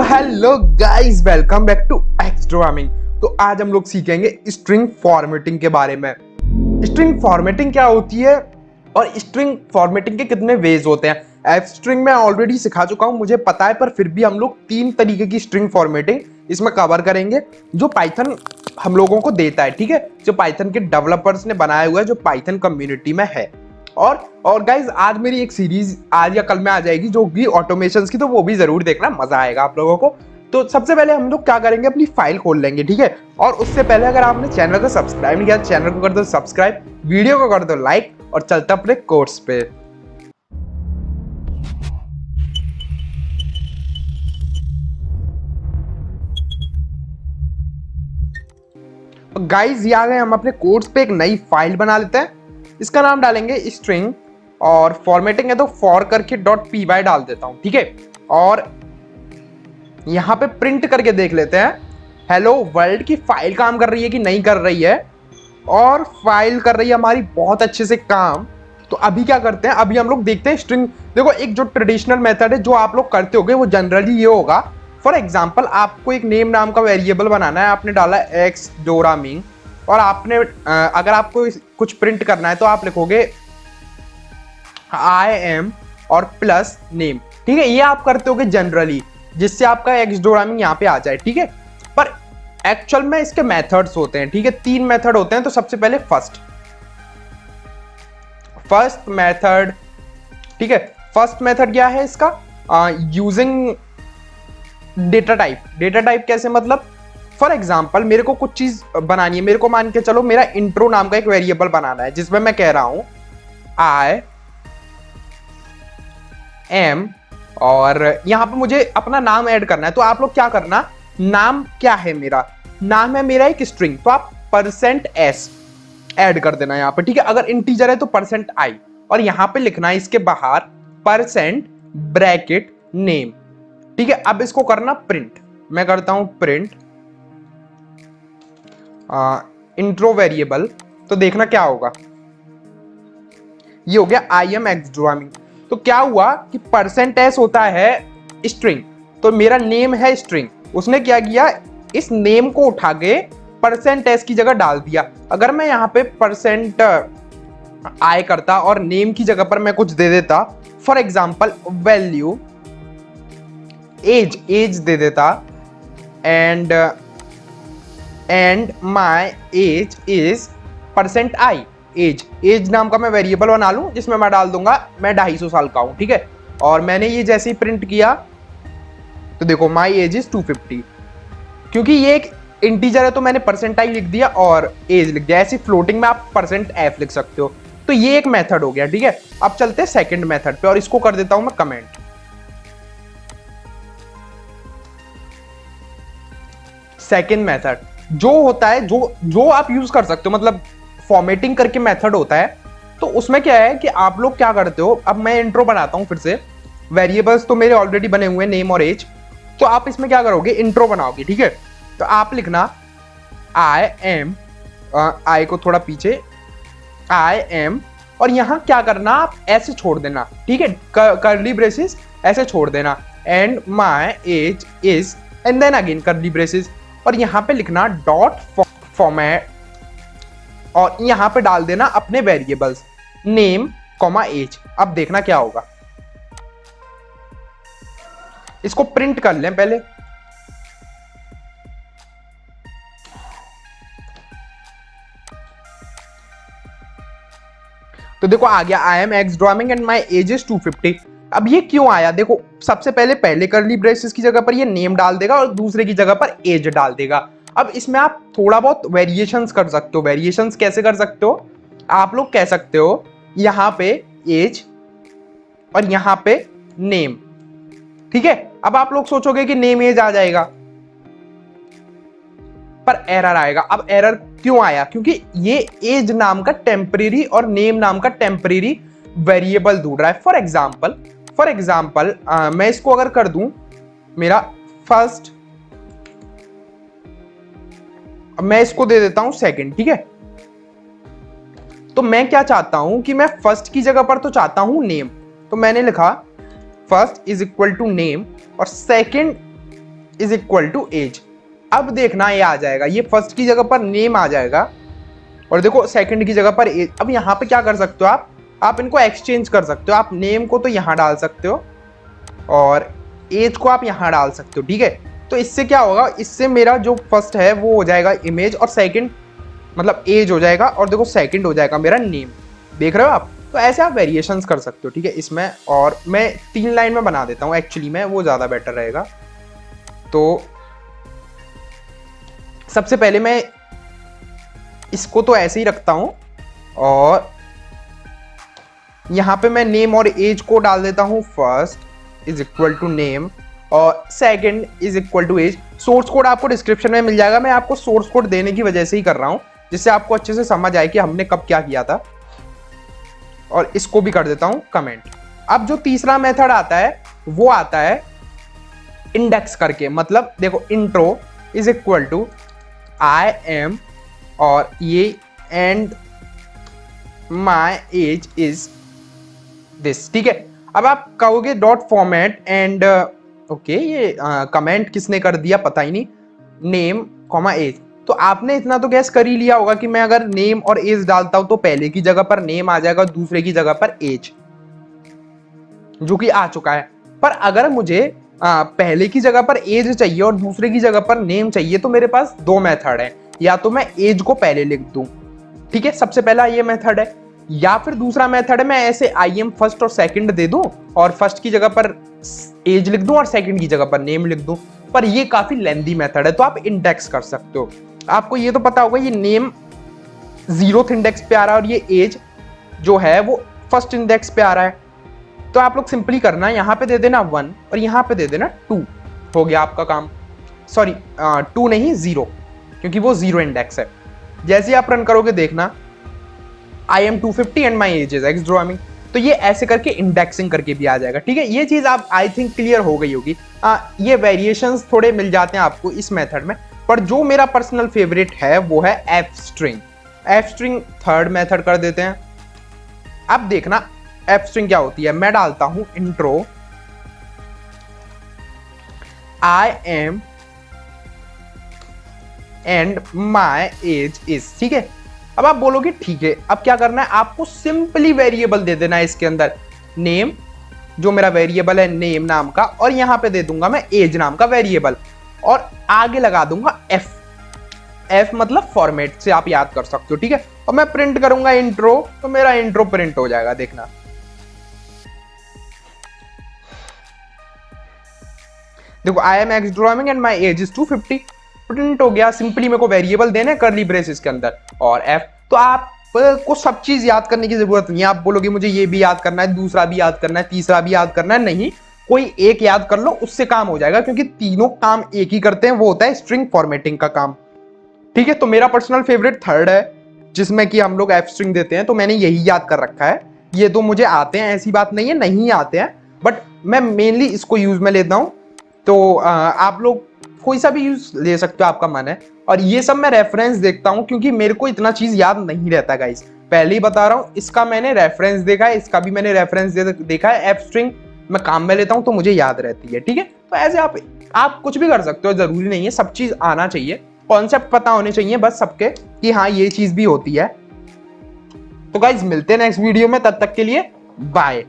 तो hello guys, welcome back to एक्सट्रोमिंग। तो आज हम लोग सीखेंगे स्ट्रिंग फॉर्मेटिंग के बारे में। स्ट्रिंग फॉर्मेटिंग क्या होती है और स्ट्रिंग फॉर्मेटिंग के कितने वेज होते हैं। एफ स्ट्रिंग में ऑलरेडी सिखा चुका हूं, मुझे पता है, पर फिर भी हम लोग 3 तरीके की स्ट्रिंग फॉर्मेटिंग इसमें कवर करेंगे जो पाइथन हम लोगों को देता है। ठीक है, जो पाइथन के डेवलपर्स ने बनाया हुआ है, जो पाइथन कम्युनिटी में है। और गाइज आज मेरी एक सीरीज आज या कल में आ जाएगी जो कि ऑटोमेशंस की, तो वो भी जरूर देखना, मजा आएगा आप लोगों को। तो सबसे पहले हम लोग क्या करेंगे, अपनी फाइल खोल लेंगे। ठीक है, और उससे पहले अगर आपने चैनल को सब्सक्राइब नहीं किया, चैनल को कर दो सब्सक्राइब, वीडियो को कर दो लाइक और चलते अपने कोर्स पे। गाइज ये आ गए हम अपने कोर्स पे। एक नई फाइल बना लेते हैं, इसका नाम डालेंगे स्ट्रिंग, और फॉर्मेटिंग है तो फॉर करके .py डाल देता हूं। ठीक है, और यहां पे प्रिंट करके देख लेते हैं हेलो वर्ल्ड की फाइल काम कर रही है कि नहीं कर रही है। और फाइल कर रही है हमारी बहुत अच्छे से काम। तो अभी क्या करते हैं, अभी हम लोग देखते हैं स्ट्रिंग। देखो, एक जो ट्रेडिशनल मेथड है जो आप लोग करते होगे वो जनरली ये होगा। फॉर एग्जाम्पल, आपको एक नेम नाम का वेरिएबल बनाना है, आपने डाला एक्स डोरामिंग, और आपने अगर आपको कुछ प्रिंट करना है तो आप लिखोगे आई एम और प्लस नेम। ठीक है, ये आप करते होगे जनरली, जिससे आपका एक्स डोरामिंग यहाँ पे आ जाए। ठीक है, पर एक्चुअल में इसके मेथड्स होते हैं। ठीक है, 3 मेथड होते हैं। तो सबसे पहले फर्स्ट मेथड। ठीक है, फर्स्ट मेथड क्या है इसका, using data type. Data type कैसे, मतलब फॉर एग्जाम्पल मेरे को कुछ चीज बनानी है, मेरे को मान के चलो मेरा इंट्रो नाम का एक वेरिएबल बनाना है जिसमें मैं कह रहा हूं आई एम, और यहां पे मुझे अपना नाम ऐड करना है। तो आप लोग क्या करना, नाम क्या है मेरा, नाम है मेरा एक स्ट्रिंग, तो आप %s ऐड कर देना यहां पे। ठीक है, अगर इंटीजर है तो %i, और यहां पे लिखना है इसके बाहर %ब्रैकेट नेम। ठीक है, अब इसको करना प्रिंट। मैं करता हूं प्रिंट इंट्रो वेरिएबल, तो देखना क्या होगा। ये हो गया आई एम एक्स डोरामिंग। तो क्या हुआ कि %s होता है स्ट्रिंग, तो मेरा नेम है स्ट्रिंग। उसने क्या किया, इस नेम को उठा के %s की जगह डाल दिया। अगर मैं यहाँ पे %i करता और नेम की जगह पर मैं कुछ दे देता, फॉर एग्जाम्पल वैल्यू एज दे देता, and my age is %i। Age नाम का मैं वेरिएबल बना लूं जिसमें मैं डाल दूंगा मैं 250 साल का हूं। ठीक है, और मैंने ये जैसे ही प्रिंट किया तो देखो माई एज इज 250, क्योंकि ये एक इंटीजर है तो मैंने %i लिख दिया और एज लिख दिया। ऐसे फ्लोटिंग में आप %f लिख सकते हो। तो ये एक मेथड हो गया। ठीक है, अब चलते हैं सेकंड मेथड पे, और इसको कर देता हूं मैं कमेंट। सेकंड मेथड जो होता है, जो आप यूज कर सकते हो, मतलब फॉर्मेटिंग करके मेथड होता है। तो उसमें क्या है कि आप लोग क्या करते हो, अब मैं इंट्रो बनाता हूं फिर से। वेरिएबल्स तो मेरे ऑलरेडी बने हुए हैं, नेम और एज। तो आप इसमें क्या करोगे, इंट्रो बनाओगे। ठीक है, तो आप लिखना आई एम, आई को थोड़ा पीछे, आई एम, और यहां क्या करना, आप ऐसे छोड़ देना। ठीक है, कर्ली ब्रेसेस ऐसे छोड़ देना, and my age is, and then again curly braces, और यहां पे लिखना डॉट फॉर्मेट, और यहां पे डाल देना अपने वेरिएबल्स नेम कॉमा एज। अब देखना क्या होगा, इसको प्रिंट कर लें पहले। तो देखो आ गया आई एम एक्स डोरामिंग एंड माई एज इज 250। अब ये क्यों आया, देखो सबसे पहले कर्ली ब्रेसेस की जगह पर ये नेम डाल देगा और दूसरे की जगह पर एज डाल देगा। अब इसमें आप थोड़ा बहुत वेरिएशंस कर सकते हो। वेरिएशंस कैसे कर सकते हो, आप लोग कह सकते हो यहां पे एज और यहां पे नेम। ठीक है, अब आप लोग सोचोगे कि नेम एज आ जाएगा, पर एरर आएगा। अब एरर क्यों आया, क्योंकि ये एज नाम का टेम्परेरी और नेम नाम का टेम्परेरी वेरिएबल ढूंढ रहा है। फॉर एग्जाम्पल मैं इसको अगर कर दूं मेरा फर्स्ट, मैं इसको दे देता हूं सेकंड। ठीक है, तो मैं क्या चाहता हूं कि मैं फर्स्ट की जगह पर तो चाहता हूं नेम, तो मैंने लिखा first is equal to name और second is equal to age. अब देखना ये आ जाएगा, ये फर्स्ट की जगह पर नेम आ जाएगा और देखो सेकंड की जगह पर एज। अब यहाँ पे क्या कर सकते हो आप इनको एक्सचेंज कर सकते हो। आप नेम को तो यहाँ डाल सकते हो और एज को आप यहाँ डाल सकते हो, ठीक है। तो इससे क्या होगा, इससे मेरा जो फर्स्ट है वो हो जाएगा इमेज और सेकंड मतलब एज हो जाएगा और देखो सेकंड हो जाएगा मेरा नेम। देख रहे हो आप? तो ऐसे आप वेरिएशंस कर सकते हो, ठीक है इसमें। और मैं 3 लाइन में बना देता हूँ एक्चुअली में, वो ज़्यादा बेटर रहेगा। तो सबसे पहले मैं इसको तो ऐसे ही रखता हूँ और यहाँ पे मैं नेम और एज को डाल देता हूँ। First is equal to name और second is equal to age. Source code आपको डिस्क्रिप्शन में मिल जाएगा। मैं आपको सोर्स कोड देने की वजह से ही कर रहा हूँ, जिससे आपको अच्छे से समझ आए कि हमने कब क्या किया था। और इसको भी कर देता हूँ कमेंट। अब जो तीसरा मेथड आता है वो आता है इंडेक्स करके। मतलब देखो intro is equal to I am और ये and my age is this, ठीक है। अब आप कहोगे डॉट फॉर्मेट एंड ओके, ये कमेंट किसने कर दिया पता ही नहीं, नेम कॉमा एज। तो आपने इतना तो गैस कर ही लिया होगा कि मैं अगर नेम और एज डालता हूं तो पहले की जगह पर नेम आ जाएगा, दूसरे की जगह पर एज, जो कि आ चुका है। पर अगर मुझे पहले की जगह पर एज चाहिए और दूसरे की जगह पर नेम चाहिए तो मेरे पास 2 मेथड है। या तो मैं एज को पहले लिख दूं, ठीक है, सबसे पहला ये मेथड है। या फिर दूसरा मेथड है मैं ऐसे आई एम फर्स्ट और सेकंड दे दूं और फर्स्ट की जगह पर एज लिख दूं और सेकंड की जगह पर नेम लिख दूं। पर ये काफी लेंदी मेथड है, तो आप इंडेक्स कर सकते हो। आपको ये तो पता होगा ये नेम 0th इंडेक्स पे आ रहा है और ये एज जो है वो फर्स्ट इंडेक्स पे आ रहा है। तो आप लोग सिंपली करना, यहाँ पे दे देना 1 और यहाँ पे दे देना 2, हो गया आपका काम। सॉरी 2 नहीं 0, क्योंकि वो 0 इंडेक्स है। जैसे ही आप रन करोगे देखना I am 250 and my age is x drawing. तो ये ऐसे करके इंडेक्सिंग करके भी आ जाएगा, ठीक है। ये चीज आप आई थिंक क्लियर हो गई होगी। ये वेरिएशंस थोड़े मिल जाते हैं आपको इस मेथड में, पर जो मेरा पर्सनल फेवरेट है वो है F string. F string third method कर देते हैं। अब देखना एफ स्ट्रिंग क्या होती है। मैं डालता हूं intro I am and my age is, ठीक है। अब आप बोलोगे ठीक है, अब क्या करना है, आपको सिंपली वेरिएबल दे देना है इसके अंदर, नेम जो मेरा वेरिएबल है नेम नाम का, और यहां पे दे दूंगा मैं एज नाम का वेरिएबल और आगे लगा दूंगा एफ। एफ मतलब फॉर्मेट से आप याद कर सकते हो, ठीक है। और मैं प्रिंट करूंगा इंट्रो, तो मेरा इंट्रो प्रिंट हो जाएगा, देखना। देखो आई am x drawing and my age is 250, print हो गया। सिंपली मेरे को वेरिएबल देना है कर्ली ब्रेसेस के अंदर और एफ। तो आप को सब चीज याद करने की जरूरत नहीं है। आप बोलोगे मुझे ये भी याद करना है, दूसरा भी याद करना है, तीसरा भी याद करना है, नहीं, कोई एक याद कर लो, उससे काम हो जाएगा, क्योंकि तीनों काम एक ही करते हैं, वो होता है स्ट्रिंग फॉर्मेटिंग का काम, ठीक है। तो मेरा पर्सनल फेवरेट थर्ड है, जिसमें कि हम लोग एफ स्ट्रिंग देते हैं, तो मैंने यही याद कर रखा है। ये तो मुझे आते हैं, ऐसी बात नहीं है नहीं आते हैं, बट मैं मेनली इसको यूज में लेता हूँ। तो आप लोग कोई सा भी यूज ले सकते हो, आपका मन है। और ये सब मैं रेफरेंस देखता हूँ, क्योंकि मेरे को इतना चीज याद नहीं रहता गाइस, पहले ही बता रहा हूँ। इसका मैंने रेफरेंस देखा है, इसका भी मैंने रेफरेंस देखा है। एफ स्ट्रिंग मैं काम में लेता हूँ तो मुझे याद रहती है, ठीक है। तो ऐसे आप कुछ भी कर सकते हो, जरूरी नहीं है सब चीज आना चाहिए, कॉन्सेप्ट पता होने चाहिए बस सबके कि हाँ ये चीज भी होती है। तो गाइस मिलते हैं नेक्स्ट वीडियो में, तब तक के लिए बाय।